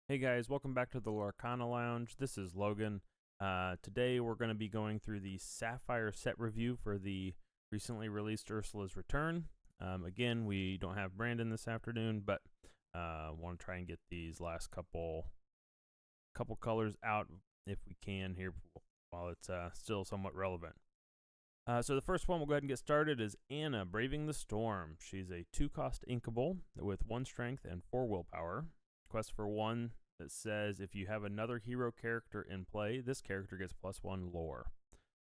Hey guys, welcome back to the Lorcana Lounge. This is Logan. Today we're going to be going through the Sapphire set review for the recently released Ursula's Return. Again, we don't have Brandon this afternoon, but want to try and get these last couple colors out if we can here while it's still somewhat relevant. So the first one we'll go ahead and get started is Anna, Braving the Storm. She's a 2-cost inkable with 1 strength and 4 willpower. Quest for 1 that says if you have another hero character in play, this character gets +1 lore.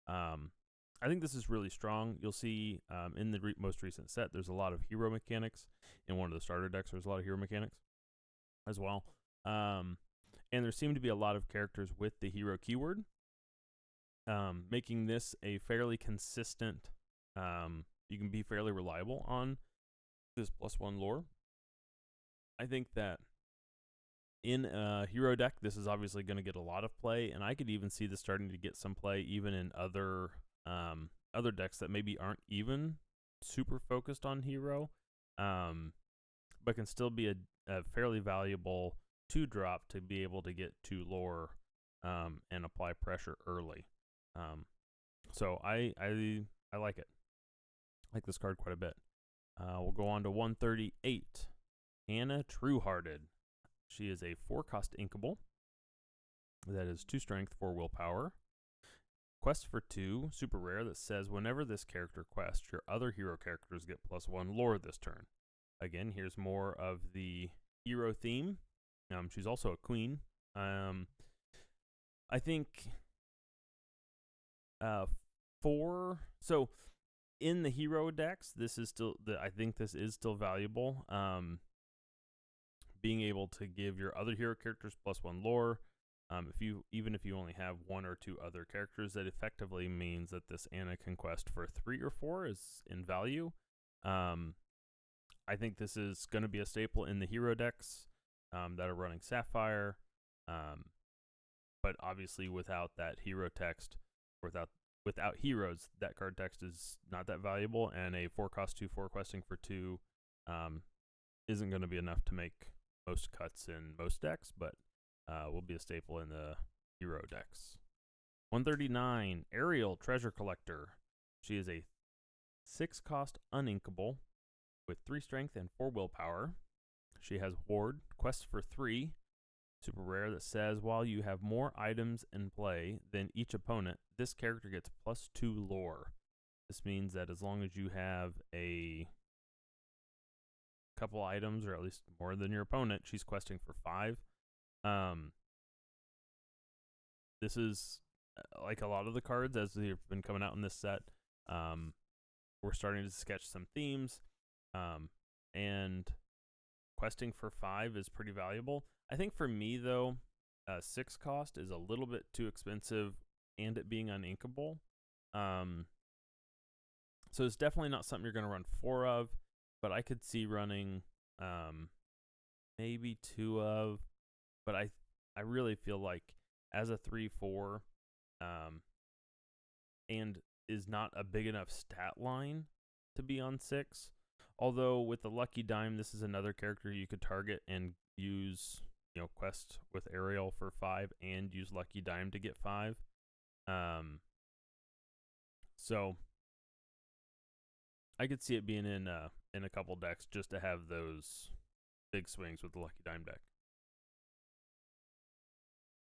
I think this is really strong. You'll see in the most recent set, there's a lot of hero mechanics. In one of the starter decks, there's a lot of hero mechanics as well. And there seem to be a lot of characters with the hero keyword, making this a fairly consistent, you can be fairly reliable on this +1 lore. I think that in a hero deck, this is obviously going to get a lot of play, and I could even see this starting to get some play even in other decks that maybe aren't even super focused on hero, but can still be a fairly valuable 2-drop to be able to get 2 lore and apply pressure early. So I like it. I like this card quite a bit. We'll go on to 138. Anna Truehearted. She is a 4-cost inkable. That is 2 strength, 4 willpower. Quest for 2, super rare, that says whenever this character quests, your other hero characters get +1 lore this turn. Again, here's more of the hero theme. She's also a queen. I think so in the hero decks, this is still I think this is still valuable. Being able to give your other hero characters +1 lore. Even if you only have 1 or 2 other characters, that effectively means that this Anna can quest for 3 or 4 is in value. I think this is going to be a staple in the hero decks that are running Sapphire. But obviously without that hero text, without heroes, that card text is not that valuable, and a 4-cost 2/4 questing for 2 isn't going to be enough to make most cuts in most decks, but will be a staple in the hero decks. 139, Ariel, Treasure Collector. She is a 6-cost uninkable with 3 strength and 4 willpower. She has Ward, quest for 3, super rare, that says while you have more items in play than each opponent, this character gets +2 lore. This means that as long as you have a couple items, or at least more than your opponent, she's questing for 5. This is like a lot of the cards as they've been coming out in this set. We're starting to sketch some themes, and questing for 5 is pretty valuable. I think for me though, 6 cost is a little bit too expensive, and it being uninkable. So it's definitely not something you're going to run 4 of, but I could see running maybe 2 of. But I really feel like as a 3/4, and is not a big enough stat line to be on 6. Although with the Lucky Dime, this is another character you could target and use, quest with Ariel for 5 and use Lucky Dime to get 5. So I could see it being in a couple decks just to have those big swings with the Lucky Dime deck.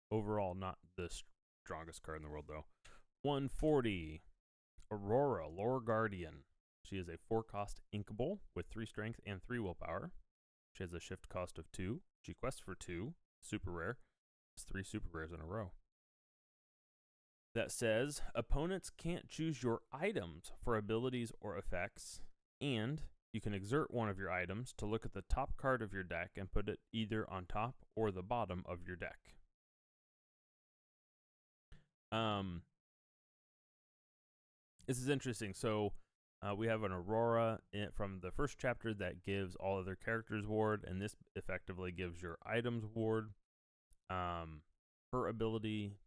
Overall, not the strongest card in the world, though. 140, Aurora, Lore Guardian. She is a 4-cost inkable with 3 strength and 3 willpower. She has a shift cost of 2. She quests for 2, super rare. It's 3 super rares in a row. That says opponents can't choose your items for abilities or effects, and you can exert one of your items to look at the top card of your deck and put it either on top or the bottom of your deck. This is interesting. So we have an Aurora from the first chapter that gives all other characters ward, and this effectively gives your items ward. Her ability,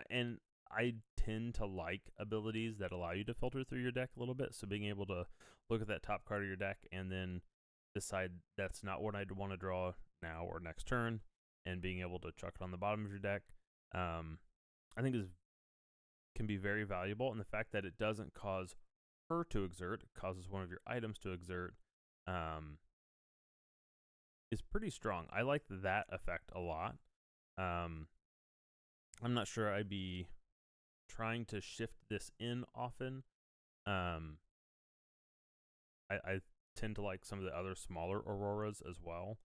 and I tend to like abilities that allow you to filter through your deck a little bit. So being able to look at that top card of your deck and then decide that's not what I'd want to draw now or next turn, and being able to chuck it on the bottom of your deck, I think can be very valuable. And the fact that it doesn't cause her to exert, it causes one of your items to exert, is pretty strong. I like that effect a lot. I'm not sure I'd be trying to shift this in often. I tend to like some of the other smaller auroras as well.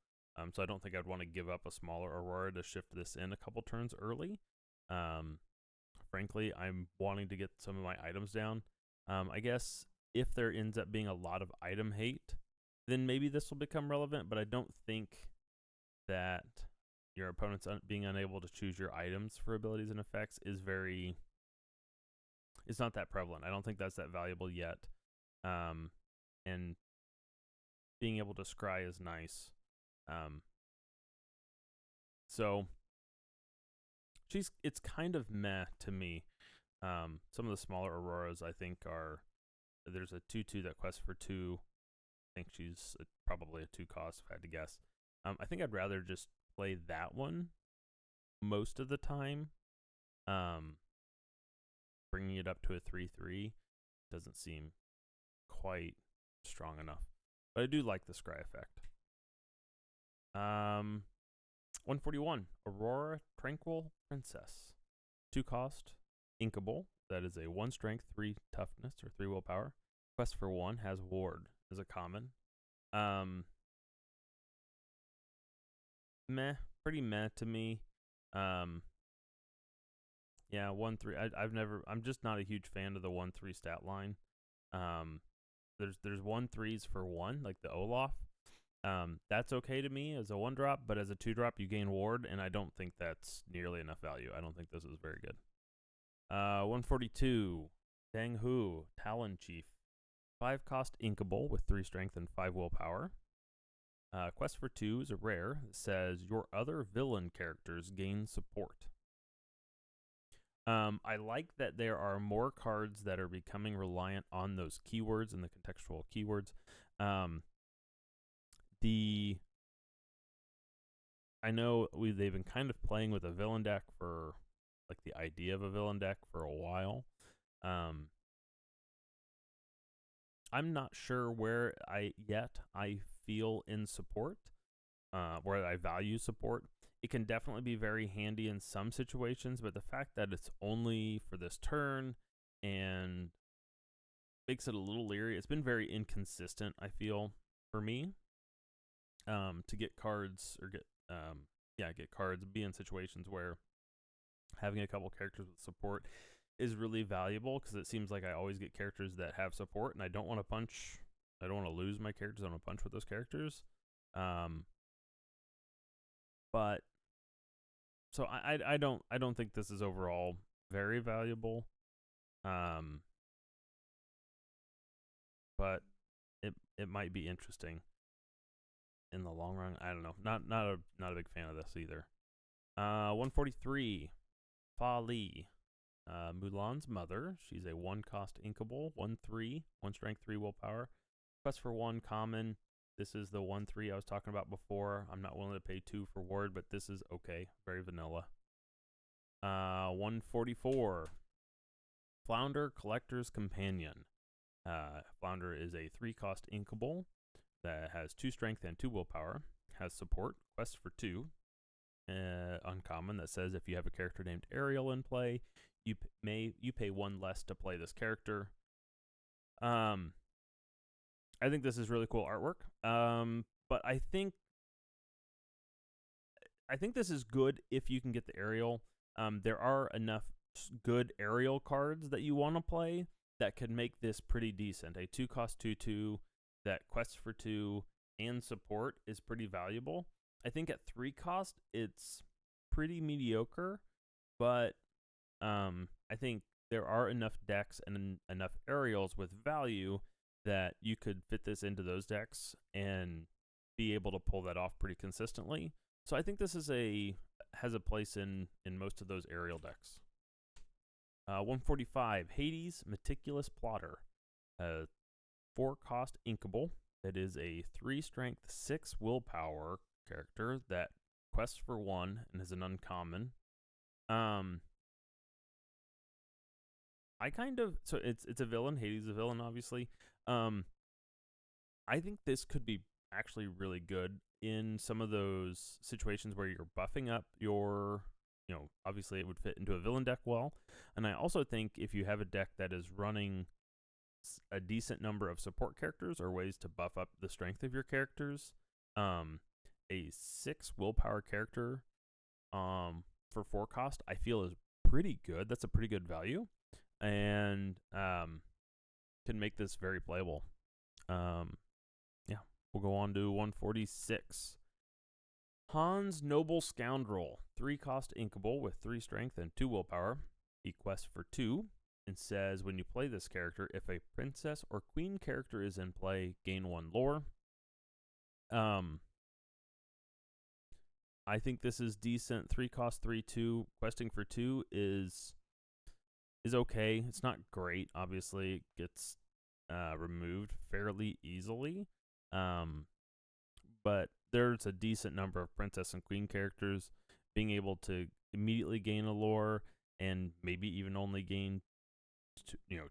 So I don't think I'd want to give up a smaller aurora to shift this in a couple turns early. Frankly, I'm wanting to get some of my items down. I guess if there ends up being a lot of item hate, then maybe this will become relevant, but I don't think that your opponent's being unable to choose your items for abilities and effects is it's not that prevalent. I don't think that's that valuable yet. And being able to scry is nice. So it's kind of meh to me. Some of the smaller auroras I think there's a 2/2 that quests for 2. I think she's probably a 2 cost if I had to guess. I think I'd rather just play that one most of the time. Bringing it up to a 3/3 doesn't seem quite strong enough. But I do like the scry effect. 141, Aurora Tranquil Princess. 2 cost, inkable. That is a 1 strength, 3 toughness, or 3 willpower. Quest for 1 has ward as a common. Pretty meh to me. Yeah, 1/3. I'm just not a huge fan of the 1/3 stat line. There's 1/3s for 1, like the Olaf. That's okay to me as a 1-drop, but as a 2-drop, you gain ward, and I don't think that's nearly enough value. I don't think this is very good. 142, Dang Hu, Talon Chief. 5 cost inkable with 3 strength and 5 willpower. Quest for 2 is a rare that says your other villain characters gain support. I like that there are more cards that are becoming reliant on those keywords and the contextual keywords. I know they've been kind of playing with a villain deck for, like, the idea of a villain deck for a while. I'm not sure where I feel in support, where I value support. It can definitely be very handy in some situations, but the fact that it's only for this turn and makes it a little leery. It's been very inconsistent, I feel, for me, to get cards or get cards, be in situations where having a couple characters with support is really valuable, because it seems like I always get characters that have support, and I don't want to punch. I don't want to lose my characters. I want to punch with those characters. But so I don't think this is overall very valuable. But it might be interesting in the long run. I don't know. Not a big fan of this either. 143, Fa Li, Mulan's mother. She's a 1 cost inkable, 1/3, 1 strength, 3 willpower. Quest for 1 common. This is the 1/3 I was talking about before. I'm not willing to pay 2 for ward, but this is okay. Very vanilla. 144, Flounder Collector's Companion. Flounder is a 3 cost inkable that has 2 strength and 2 willpower. Has support. Quest for 2. Uncommon that says if you have a character named Ariel in play, you pay 1 less to play this character. I think this is really cool artwork. But I think this is good if you can get the Ariel. There are enough good Ariel cards that you want to play that could make this pretty decent. A 2 cost 2/2 that quests for 2 and support is pretty valuable. I think at 3 cost it's pretty mediocre, but I think there are enough decks and enough Ariels with value that you could fit this into those decks and be able to pull that off pretty consistently. So I think this has a place in most of those Ariel decks. 145, Hades Meticulous Plotter. 4 cost inkable. That is a 3 strength, 6 willpower character that quests for 1, and is an uncommon. I kind of, so it's a villain. Hades is a villain, obviously. I think this could be actually really good in some of those situations where you're buffing up your, obviously it would fit into a villain deck well. And I also think if you have a deck that is running a decent number of support characters or ways to buff up the strength of your characters, a 6 willpower character for 4 cost I feel is pretty good. That's a pretty good value, and can make this very playable. We'll go on to 146. Hans Noble Scoundrel, 3 cost inkable with 3 strength and 2 willpower. He quests for 2 and says when you play this character, if a princess or queen character is in play, gain 1 lore. I think this is decent. 3 cost 3/2. Questing for 2 is okay. It's not great. Obviously, it gets removed fairly easily. But there's a decent number of princess and queen characters. Being able to immediately gain a lore and maybe even only gain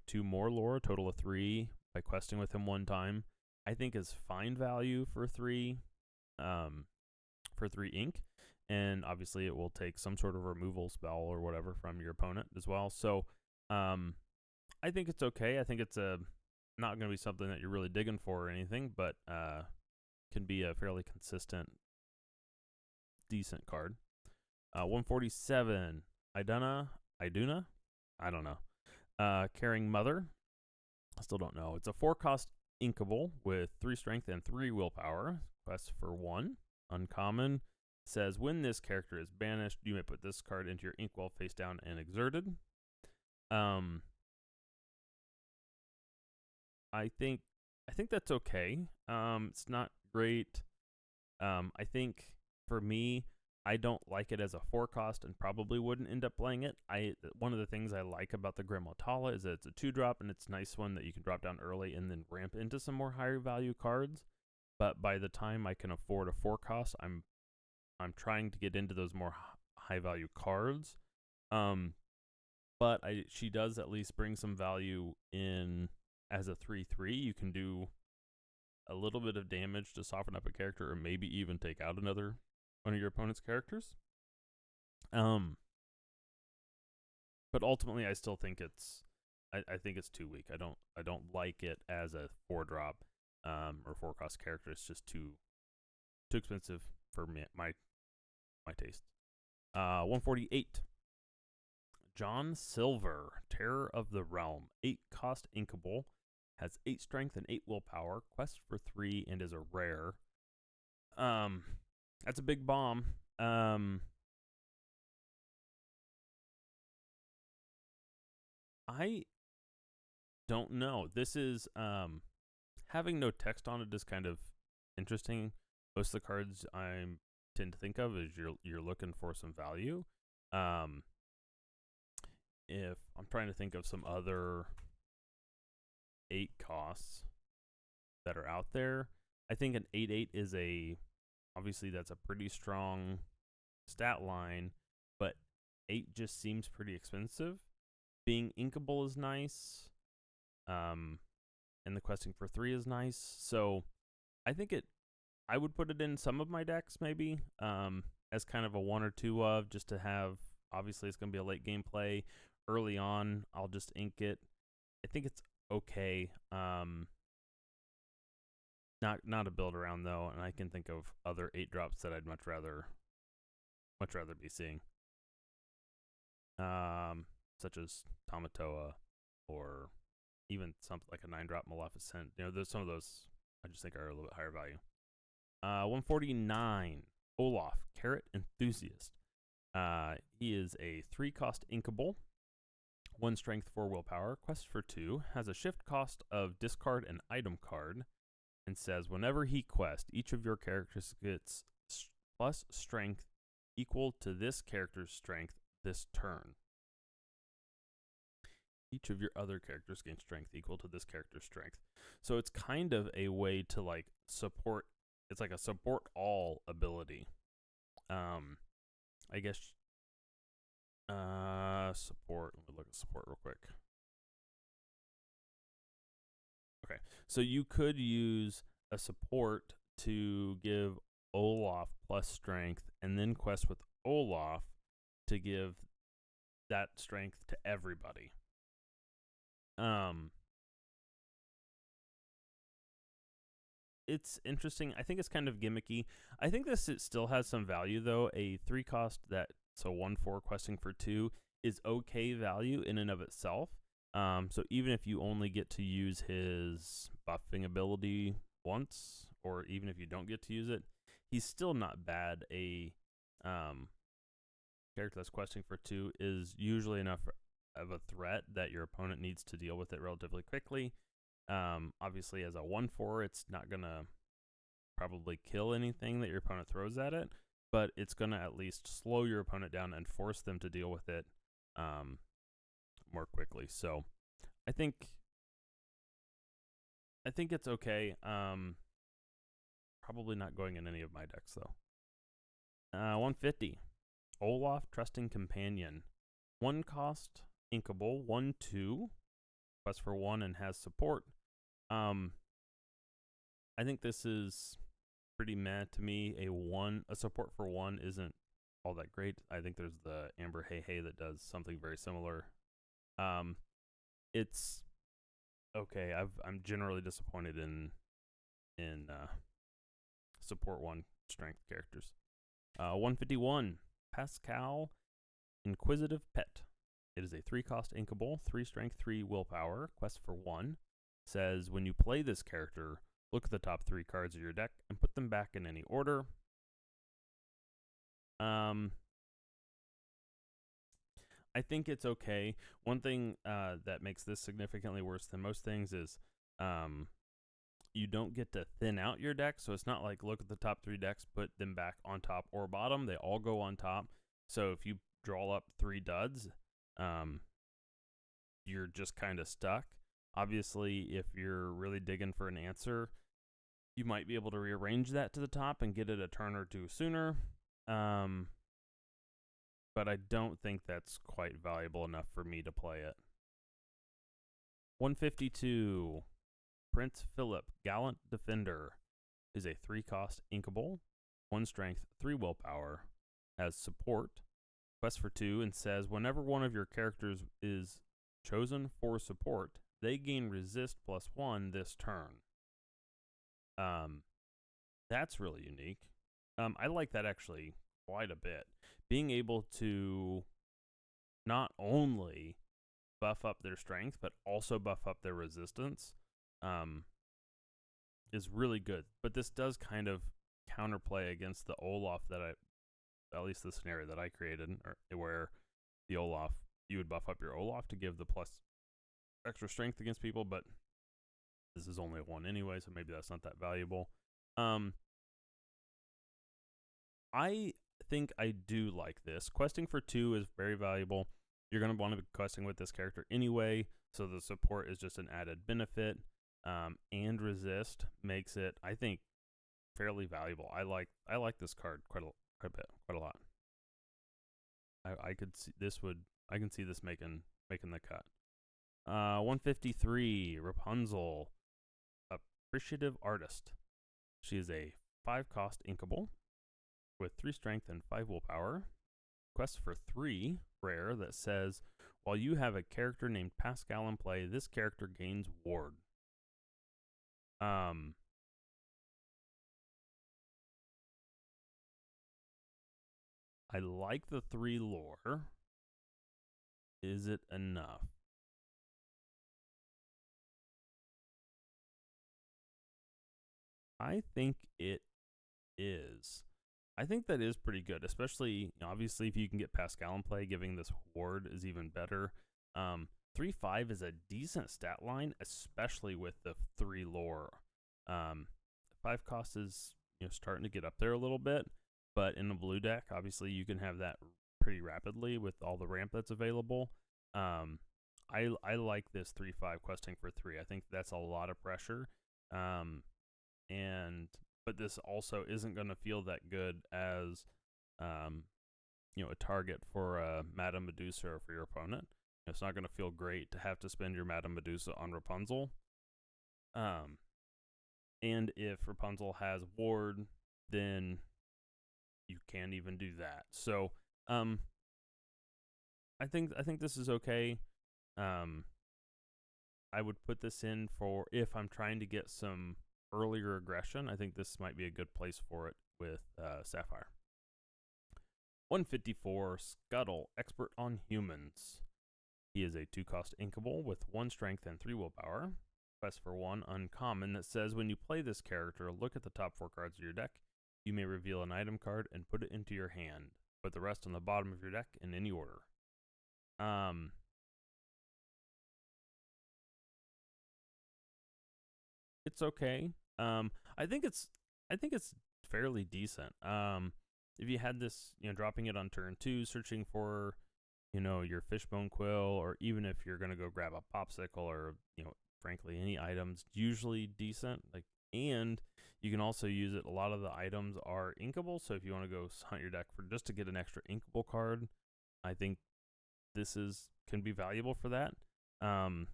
2 more lore, a total of 3 by questing with him 1 time, I think is fine value for 3 ink. And obviously it will take some sort of removal spell or whatever from your opponent as well. So I think it's okay. I think it's not going to be something that you're really digging for or anything, but can be a fairly consistent, decent card. 147, Iduna? I don't know. Caring Mother. I still don't know. It's a 4 cost inkable with 3 strength and 3 willpower. Quest for 1. Uncommon. Says when this character is banished, you may put this card into your inkwell face down and exerted. I think that's okay. It's not great. I think for me, I don't like it as a 4 cost and probably wouldn't end up playing it. One of the things I like about the Grimotala is that it's a 2-drop and it's a nice one that you can drop down early and then ramp into some more higher value cards. But by the time I can afford a 4 cost, I'm trying to get into those more high value cards. But she does at least bring some value in as a 3/3. You can do a little bit of damage to soften up a character or maybe even take out one of your opponent's characters. But ultimately I still think I think it's too weak. I don't like it as a 4-drop or 4 cost character. It's just too expensive for me, my taste. 148. John Silver, Terror of the Realm, 8 cost inkable, has 8 strength and 8 willpower, quests for 3, and is a rare. That's a big bomb. I don't know. This is having no text on it is kind of interesting. Most of the cards I tend to think of is you're looking for some value. If I'm trying to think of some other 8 costs that are out there, I think an 8/8 is obviously that's a pretty strong stat line, but 8 just seems pretty expensive. Being inkable is nice, and the questing for 3 is nice. So I think I would put it in some of my decks maybe as kind of a 1 or 2 of, just to have. Obviously, it's going to be a late game play. Early on, I'll just ink it. I think it's okay. Not a build around though, and I can think of other 8-drops that I'd much rather be seeing. Such as Tamatoa, or even something like a 9-drop Maleficent. There's some of those I just think are a little bit higher value. 149, Olaf, Carrot Enthusiast. He is a 3 cost inkable, 1 strength, 4 willpower, quest for 2, has a shift cost of discard an item card, and says whenever he quests, each of your characters gets plus strength equal to this character's strength this turn. Each of your other characters gain strength equal to this character's strength. So it's kind of a way to support. It's like a support all ability. I guess support. Let me look at support real quick. Okay, so you could use a support to give Olaf plus strength, and then quest with Olaf to give that strength to everybody. It's interesting. I think it's kind of gimmicky. I think this still has some value though. A 3 cost that, so 1/4 questing for 2 is okay value in and of itself. So even if you only get to use his buffing ability once, or even if you don't get to use it, he's still not bad. A character that's questing for 2 is usually enough of a threat that your opponent needs to deal with it relatively quickly. Obviously, as a 1/4, it's not going to probably kill anything that your opponent throws at it, but it's going to at least slow your opponent down and force them to deal with it more quickly. So I think it's okay. Probably not going in any of my decks, though. 150. Olaf, Trusting Companion. 1 cost, inkable, 1/2. Quest for 1 and has support. I think this is pretty meh to me. A support for 1 isn't all that great. I think there's the Amber Hey Hey that does something very similar. It's okay. I'm generally disappointed in support 1 strength characters. 151. Pascal, Inquisitive Pet. It is a 3 cost inkable, 3 strength, 3 willpower. Quest for 1 says when you play this character, look at the top 3 cards of your deck and put them back in any order. I think it's okay. One thing that makes this significantly worse than most things is you don't get to thin out your deck. So it's not like look at the top 3 decks, put them back on top or bottom. They all go on top. So if you draw up 3 duds, you're just kind of stuck. Obviously, if you're really digging for an answer, you might be able to rearrange that to the top and get it a turn or 2 sooner. But I don't think that's quite valuable enough for me to play it. 152. Prince Philip, Gallant Defender, is a 3 cost inkable, 1 strength, 3 willpower, has support, quest for 2, and says whenever one of your characters is chosen for support, they gain resist +1 this turn. That's really unique. I like that actually quite a bit. Being able to not only buff up their strength, but also buff up their resistance is really good. But this does kind of counterplay against the Olaf that at least the scenario that I created, where the Olaf, you would buff up your Olaf to give the plus extra strength against people, but this is only 1 anyway, so maybe that's not that valuable. I think I do like this. Questing for 2 is very valuable. You're going to want to be questing with this character anyway, so the support is just an added benefit. And resist makes it, I think, fairly valuable. I like this card quite a lot. I could see this I can see this making the cut. 153. Rapunzel, Appreciative Artist. She is a 5 cost inkable with 3 strength and 5 willpower. Quest for 3 rare that says while you have a character named Pascal in play, this character gains ward. I like the 3 lore. Is it enough? I think it is. I think that is pretty good, especially, obviously, if you can get Pascal in play, giving this ward is even better. 3/5 is a decent stat line, especially with the 3 lore. 5 cost is starting to get up there a little bit, but in the blue deck, obviously, you can have that pretty rapidly with all the ramp that's available. I like this 3/5 questing for 3. I think that's a lot of pressure. But this also isn't going to feel that good as a target for Madame Medusa or for your opponent. It's not going to feel great to have to spend your Madame Medusa on Rapunzel. And if Rapunzel has ward, then you can't even do that. So, I think this is okay. I would put this in for if I'm trying to get some earlier aggression. I think this might be a good place for it with Sapphire. 154, Scuttle, expert on humans. He is a 2-cost inkable with 1 strength and 3 willpower. Quest for 1 uncommon that says when you play this character, look at the top 4 cards of your deck. You may reveal an item card and put it into your hand. Put the rest on the bottom of your deck in any order. It's okay. I think it's fairly decent. If you had this, dropping it on turn 2, searching for, your fishbone quill, or even if you're gonna go grab a popsicle or, frankly, any items, usually decent. And you can also use it. A lot of the items are inkable, so if you want to go hunt your deck for just to get an extra inkable card, I think this can be valuable for that. I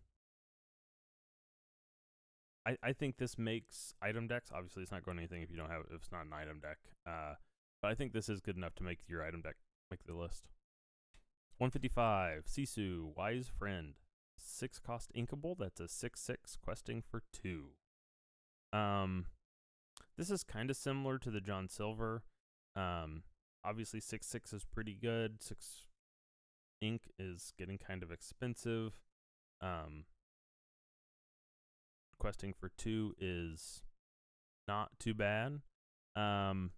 think this makes item decks. Obviously, it's not going to anything if it's not an item deck. But I think this is good enough to make your item deck make the list. 155, Sisu, Wise Friend. 6-cost inkable. That's a 6/6 questing for 2. This is kind of similar to the John Silver. Obviously 6/6 is pretty good. 6 ink is getting kind of expensive. Questing for 2 is not too bad. But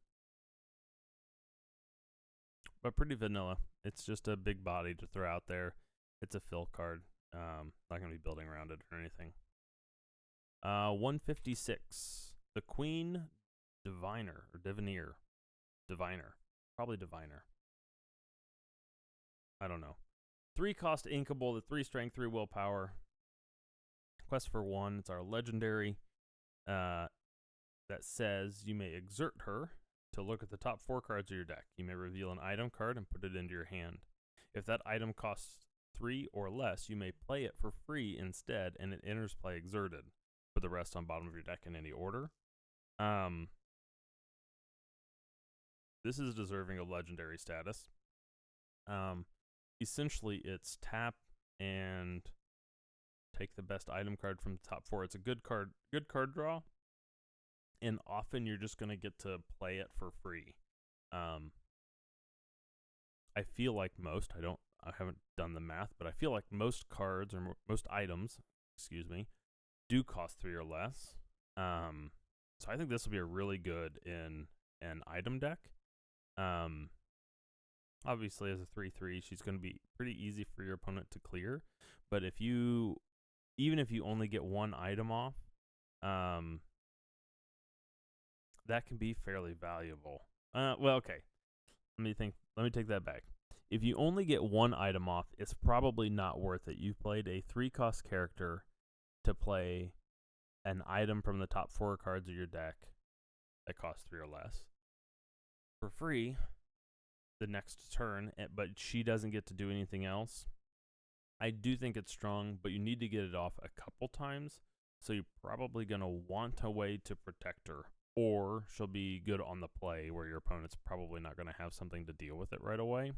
pretty vanilla. It's just a big body to throw out there. It's a fill card. Not going to be building around it or anything. 156. The Queen Diviner, or Diviner. Probably Diviner. I don't know. 3-cost inkable, the 3 strength, 3 willpower. Quest for 1. It's our legendary that says you may exert her to look at the top 4 cards of your deck. You may reveal an item card and put it into your hand. If that item costs 3 or less, you may play it for free instead, and it enters play exerted. Put the rest on bottom of your deck in any order. This is deserving of legendary status. Essentially, it's tap and take the best item card from the top 4. It's a good card draw, and often you're just going to get to play it for free. I feel like most, I haven't done the math, but I feel like most cards or most items, do cost 3 or less. So I think this will be a really good in an item deck. Obviously, as a 3/3, she's going to be pretty easy for your opponent to clear. But even if you only get 1 item off, that can be fairly valuable. Okay. Let me take that back. If you only get 1 item off, it's probably not worth it. You've played a 3-cost character to play an item from the top 4 cards of your deck that costs 3 or less for free the next turn, but she doesn't get to do anything else. I do think it's strong, but you need to get it off a couple times, so you're probably going to want a way to protect her, or she'll be good on the play where your opponent's probably not going to have something to deal with it right away.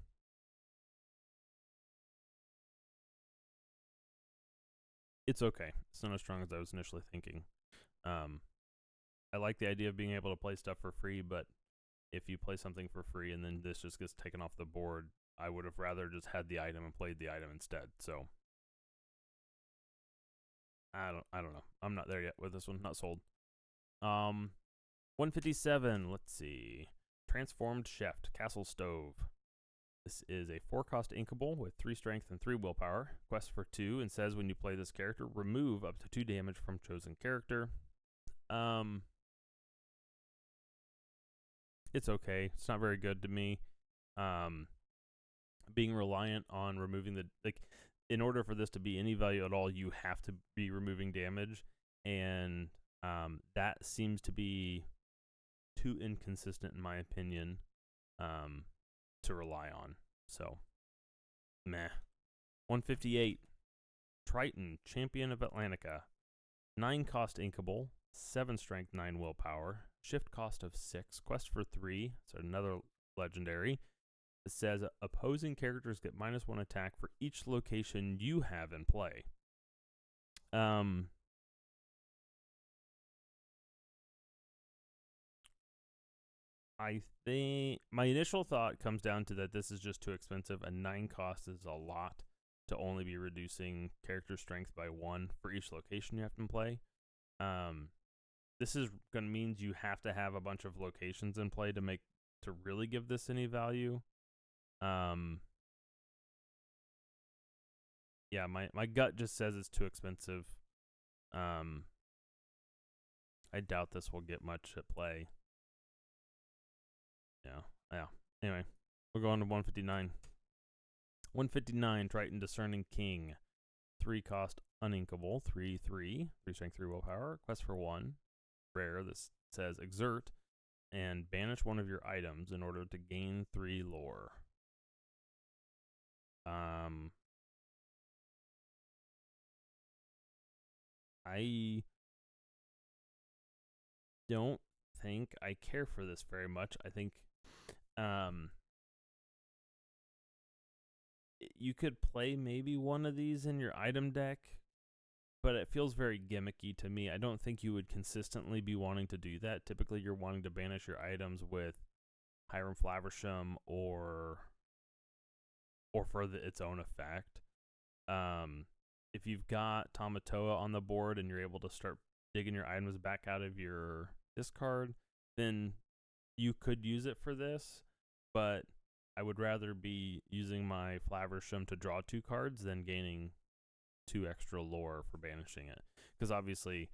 It's okay. It's not as strong as I was initially thinking. I like the idea of being able to play stuff for free, but if you play something for free and then this just gets taken off the board, I would have rather just had the item and played the item instead. So I don't know. I'm not there yet with this one. Not sold. 157. Let's see. Transformed Chef, Castle Stove. This is a 4-cost inkable with 3 strength and 3 willpower. Quest for 2 and says when you play this character, remove up to 2 damage from chosen character. It's okay. It's not very good to me. Being reliant on removing in order for this to be any value at all, you have to be removing damage, and that seems to be too inconsistent in my opinion. to rely on. So, meh. 158. Triton, Champion of Atlantica. 9 cost inkable, 7 strength, 9 willpower, shift cost of 6, quest for 3, so another legendary. It says opposing characters get -1 attack for each location you have in play. I think my initial thought comes down to that this is just too expensive. A 9 cost is a lot to only be reducing character strength by 1 for each location you have to play. This is going to mean you have to have a bunch of locations in play to really give this any value. Yeah, my gut just says it's too expensive. I doubt this will get much at play. Yeah. Anyway, we'll go on to 159. 159, Triton Discerning King. 3 cost uninkable, 3/3, 3 strength, 3 willpower, quest for 1. Rare, this says exert, and banish one of your items in order to gain 3 lore. I don't think I care for this very much. I think you could play maybe one of these in your item deck, but it feels very gimmicky to me. I don't think you would consistently be wanting to do that. Typically, you're wanting to banish your items with Hiram Flaversham or for its own effect. If you've got Tamatoa on the board and you're able to start digging your items back out of your discard, then you could use it for this, but I would rather be using my Flaversham to draw 2 cards than gaining 2 extra lore for banishing it. Because obviously,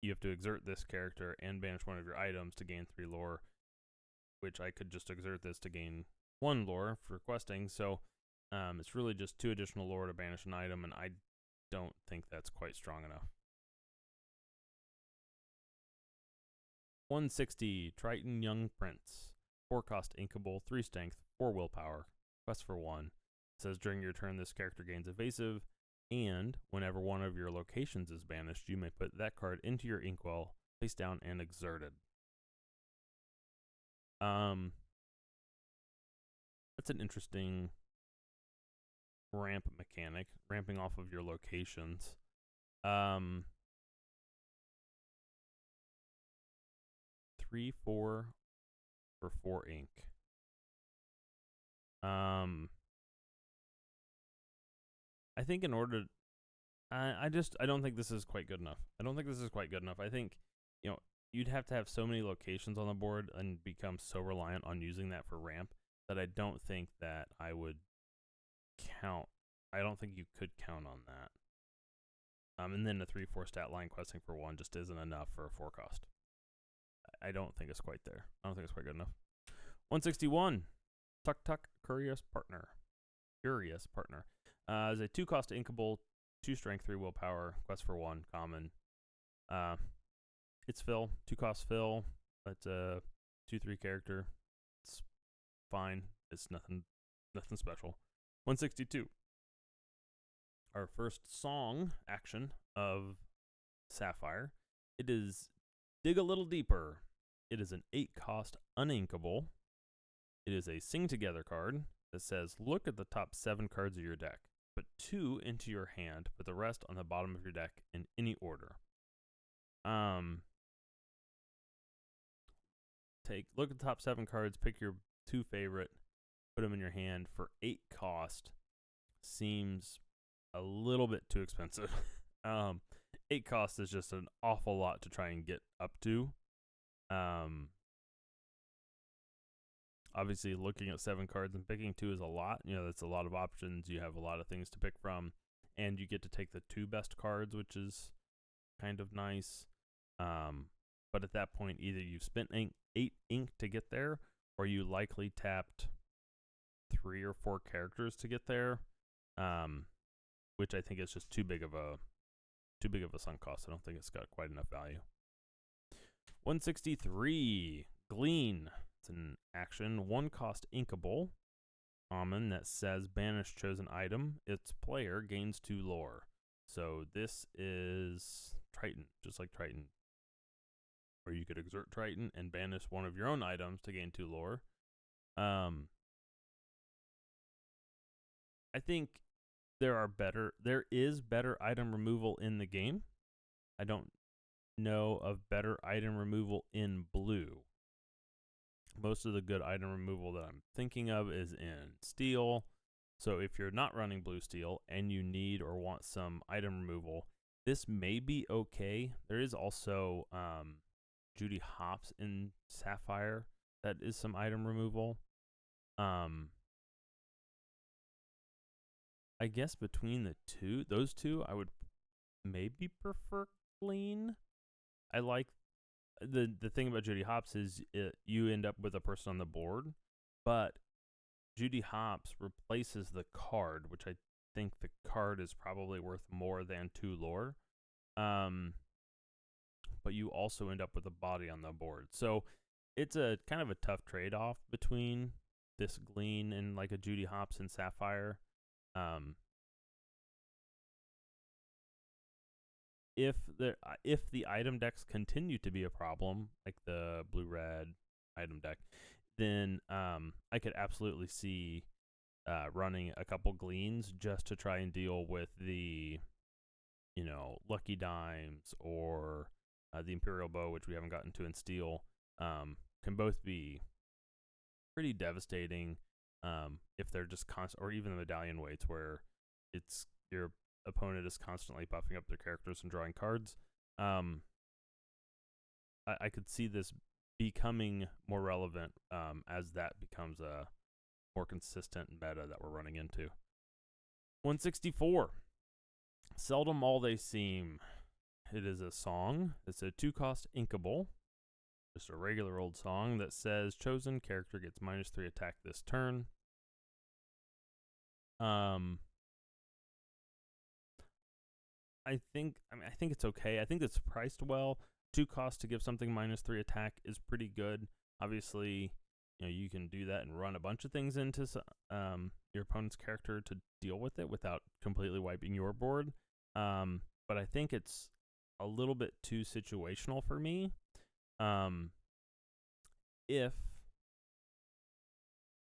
you have to exert this character and banish one of your items to gain 3 lore, which I could just exert this to gain 1 lore for questing. So it's really just 2 additional lore to banish an item, and I don't think that's quite strong enough. 160, Triton Young Prince. 4 cost inkable, 3 strength, 4 willpower, quest for 1. It says during your turn, this character gains evasive, and whenever one of your locations is banished, you may put that card into your inkwell, face down, and exerted. That's an interesting ramp mechanic, ramping off of your locations. 3/4 for 4 ink. I think in order, I don't think this is quite good enough. I think, you'd have to have so many locations on the board and become so reliant on using that for ramp that I don't think that I would count. I don't think you could count on that. And then the 3/4 stat line questing for 1 just isn't enough for a 4 cost. I don't think it's quite there. I don't think it's quite good enough. 161, Tuk Tuk Curious Partner. Is a 2 cost inkable, 2 strength, 3 willpower, quest for 1, common. It's fill, 2 cost fill. That's a 2/3 character. It's fine. It's nothing special. 162. Our first song action of Sapphire. It is Dig a Little Deeper. It is an 8 cost uninkable. It is a Sing Together card that says look at the top 7 cards of your deck. Put 2 into your hand, put the rest on the bottom of your deck in any order. Look at the top 7 cards, pick your 2 favorite, put them in your hand for 8 cost. Seems a little bit too expensive. 8 cost is just an awful lot to try and get up to. Obviously, looking at 7 cards and picking 2 is a lot. That's a lot of options. You have a lot of things to pick from, and you get to take the 2 best cards, which is kind of nice. But at that point, either you've spent 8 ink to get there, or you likely tapped 3 or 4 characters to get there, which I think is just too big of a sunk cost. I don't think it's got quite enough value. 163, Glean. It's an action, 1 cost inkable, common that says banish chosen item. Its player gains 2 lore. So this is Triton, just like Triton. Or you could exert Triton and banish one of your own items to gain 2 lore. I think there is better item removal in the game. I don't know of better item removal in blue. Most of the good item removal that I'm thinking of is in steel. So if you're not running blue steel and you need or want some item removal, this may be okay. There is also Judy Hopps in Sapphire that is some item removal. I guess between those two, I would maybe prefer Glean. I like the thing about Judy Hopps is you end up with a person on the board, but Judy Hopps replaces the card, which I think the card is probably worth more than 2 lore. But you also end up with a body on the board. So it's a kind of a tough trade-off between this Glean and like a Judy Hopps and Sapphire. If the item decks continue to be a problem, like the blue-red item deck, then I could absolutely see running a couple Gleans just to try and deal with the, Lucky Dimes or the Imperial Bow, which we haven't gotten to in Steel, can both be pretty devastating if they're just constant, or even the Medallion Weights, where it's your opponent is constantly buffing up their characters and drawing cards. I could see this becoming more relevant as that becomes a more consistent meta that we're running into. 164. Seldom All They Seem. It is a song. It's a 2-cost inkable. Just a regular old song that says chosen character gets -3 attack this turn. I think it's okay. I think it's priced well. 2 costs to give something -3 attack is pretty good. Obviously, you can do that and run a bunch of things into your opponent's character to deal with it without completely wiping your board. But I think it's a little bit too situational for me.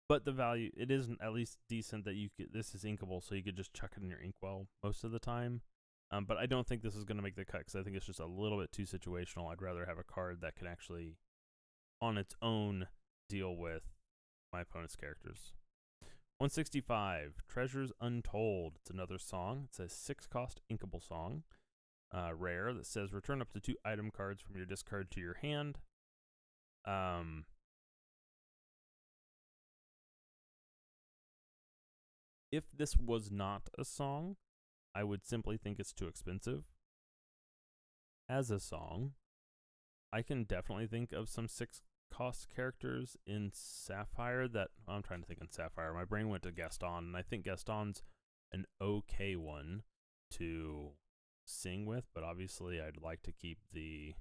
But the value, it isn't at least decent that this is inkable, so you could just chuck it in your inkwell most of the time. But I don't think this is going to make the cut because I think it's just a little bit too situational. I'd rather have a card that can actually, on its own, deal with my opponent's characters. 165, Treasures Untold. It's another song. It's a 6-cost inkable song. Rare that says return up to 2 item cards from your discard to your hand. If this was not a song, I would simply think it's too expensive. As a song, I can definitely think of some 6-cost characters in Sapphire that I'm trying to think in Sapphire. My brain went to Gaston, and I think Gaston's an okay one to sing with, but obviously I'd like to keep the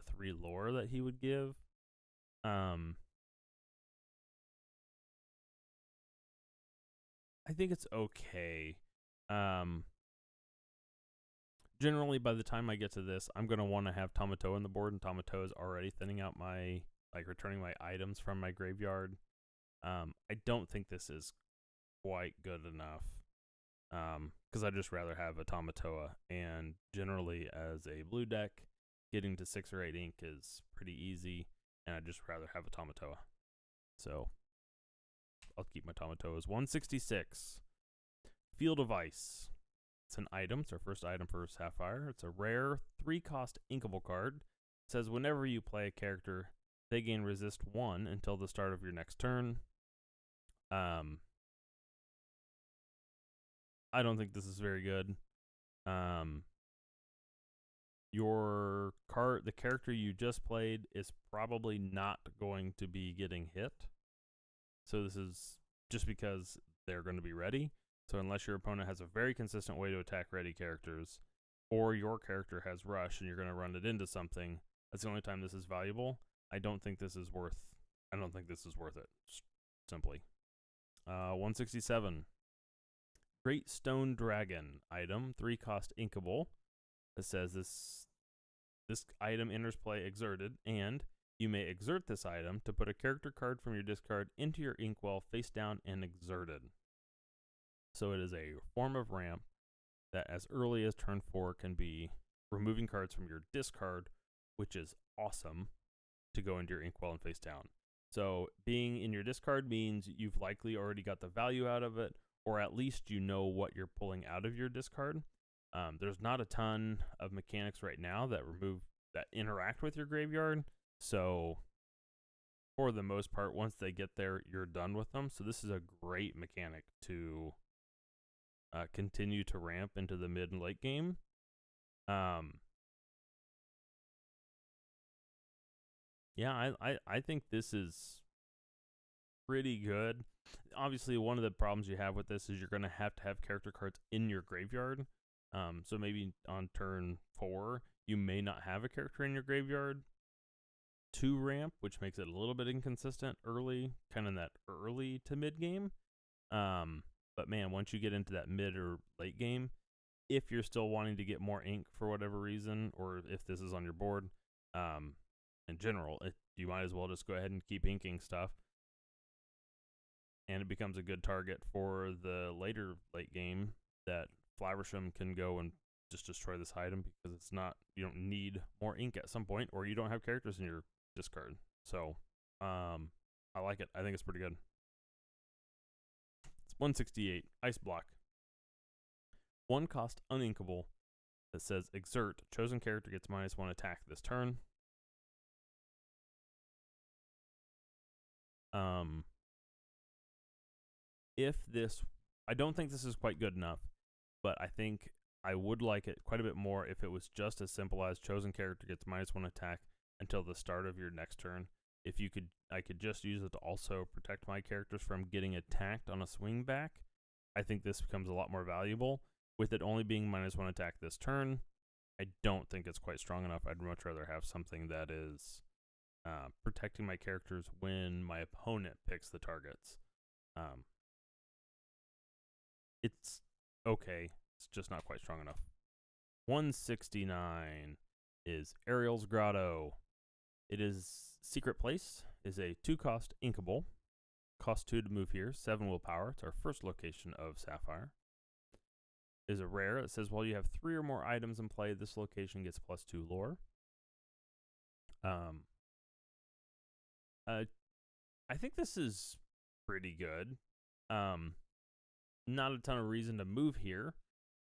3 lore that he would give. I think it's okay. Generally, by the time I get to this, I'm going to want to have Tamatoa on the board, and Tamatoa is already thinning out returning my items from my graveyard. I don't think this is quite good enough, because I'd just rather have a Tamatoa, and generally, as a blue deck, getting to 6 or 8 ink is pretty easy, and I'd just rather have a Tamatoa. So I'll keep my Tamatoas. 166. Field of Ice. It's an item. It's our first item for Sapphire. It's a rare 3-cost inkable card. It says whenever you play a character, they gain resist 1 until the start of your next turn. I don't think this is very good. The character you just played is probably not going to be getting hit. So this is just because they're going to be ready. So unless your opponent has a very consistent way to attack ready characters, or your character has rush and you're going to run it into something, that's the only time this is valuable. I don't think this is worth I don't think this is worth it, simply. 167. Great Stone Dragon item, 3-cost inkable. It says this item enters play exerted, and you may exert this item to put a character card from your discard into your inkwell face down and exerted. So it is a form of ramp that as early as turn 4 can be removing cards from your discard, which is awesome, to go into your inkwell and face down. So being in your discard means you've likely already got the value out of it, or at least you know what you're pulling out of your discard. There's not a ton of mechanics right now that interact with your graveyard. So for the most part, once they get there, you're done with them. So this is a great mechanic to continue to ramp into the mid and late game. Yeah, I think this is pretty good. Obviously, one of the problems you have with this is you're going to have character cards in your graveyard. So maybe on turn 4, you may not have a character in your graveyard to ramp, which makes it a little bit inconsistent early, kind of in that early to mid game. But man, once you get into that mid or late game, if you're still wanting to get more ink for whatever reason, or if this is on your board, in general, you might as well just go ahead and keep inking stuff. And it becomes a good target for the later late game that Flowersham can go and just destroy this item, because it's not, you don't need more ink at some point, or you don't have characters in your discard. So I like it. I think it's pretty good. It's 168. Ice Block. 1-cost uninkable that says exert. Chosen character gets -1 attack this turn. I don't think this is quite good enough, but I think I would like it quite a bit more if it was just as simple as chosen character gets -1 attack until the start of your next turn. If you could, I could just use it to also protect my characters from getting attacked on a swing back. I think this becomes a lot more valuable. With it only being -1 attack this turn, I don't think it's quite strong enough. I'd much rather have something that is protecting my characters when my opponent picks the targets. It's okay. It's just not quite strong enough. 169 is Ariel's Grotto. It is Secret Place. Is a 2-cost inkable. Cost 2 to move here. 7 willpower. It's our first location of Sapphire. Is a rare. It says while you have 3 or more items in play, this location gets +2 lore. I think this is pretty good. Not a ton of reason to move here.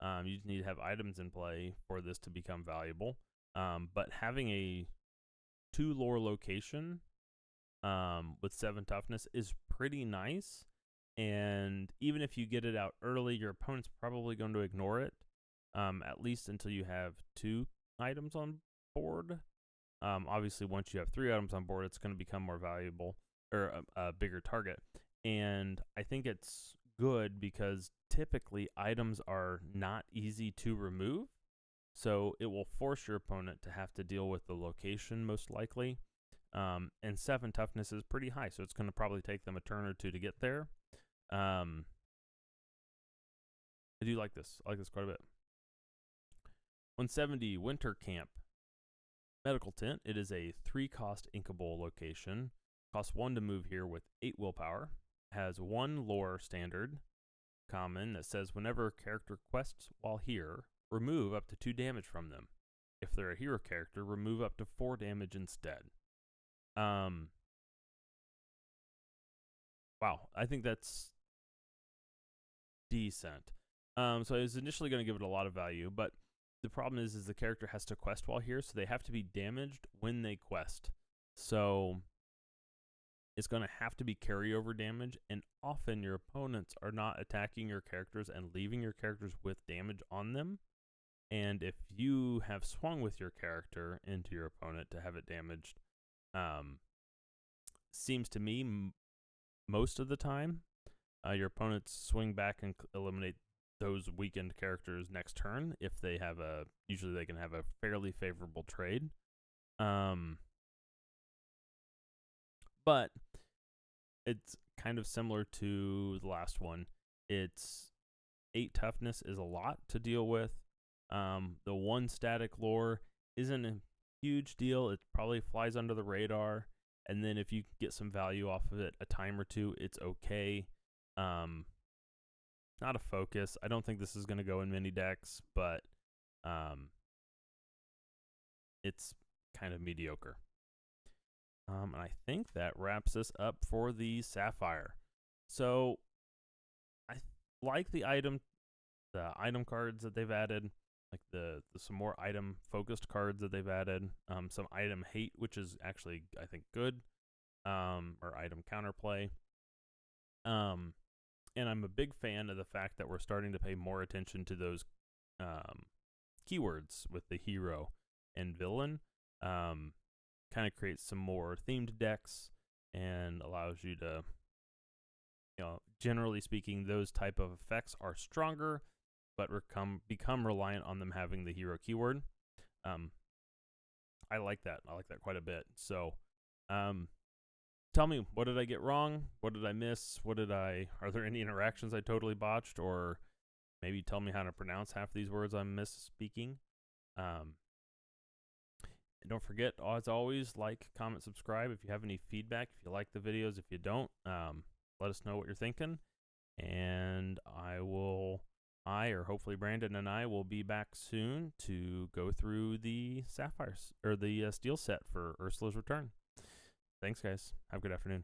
You just need to have items in play for this to become valuable. But having a 2 lore location with 7 toughness is pretty nice. And even if you get it out early, your opponent's probably going to ignore it, at least until you have 2 items on board. Obviously, once you have 3 items on board, it's going to become more valuable, or a bigger target. And I think it's good because typically items are not easy to remove. So it will force your opponent to have to deal with the location most likely. And 7 toughness is pretty high, so it's going to probably take them a turn or 2 to get there. I do like this. I like this quite a bit. 170, Winter Camp. Medical Tent. It is a 3-cost inkable location. Costs 1 to move here with 8 willpower. Has 1 lore standard common that says whenever a character quests while here, remove up to 2 damage from them. If they're a hero character, remove up to 4 damage instead. Wow, I think that's decent. So I was initially going to give it a lot of value, but the problem is the character has to quest while here, so they have to be damaged when they quest. So it's going to have to be carryover damage, and often your opponents are not attacking your characters and leaving your characters with damage on them. And if you have swung with your character into your opponent to have it damaged, seems to me most of the time, your opponents swing back and eliminate those weakened characters next turn if they have usually they can have a fairly favorable trade. But it's kind of similar to the last one. It's 8 toughness is a lot to deal with. The 1 static lore isn't a huge deal. It probably flies under the radar. And then if you get some value off of it a time or two, it's okay. Not a focus. I don't think this is going to go in mini decks, but it's kind of mediocre. And I think that wraps us up for the Sapphire. So I like the item cards that they've added, like the some more item focused cards that they've added, some item hate, which is actually I think good, or item counterplay. And I'm a big fan of the fact that we're starting to pay more attention to those keywords with the hero and villain. Kind of creates some more themed decks and allows you to, generally speaking, those type of effects are stronger, but become reliant on them having the hero keyword. I like that. I like that quite a bit. So, tell me, what did I get wrong? What did I miss? Are there any interactions I totally botched? Or maybe tell me how to pronounce half these words I'm misspeaking. And don't forget, as always, like, comment, subscribe if you have any feedback, if you like the videos. If you don't, let us know what you're thinking. And or hopefully Brandon and I will be back soon to go through the Sapphires, or the Steel set for Ursula's Return. Thanks, guys. Have a good afternoon.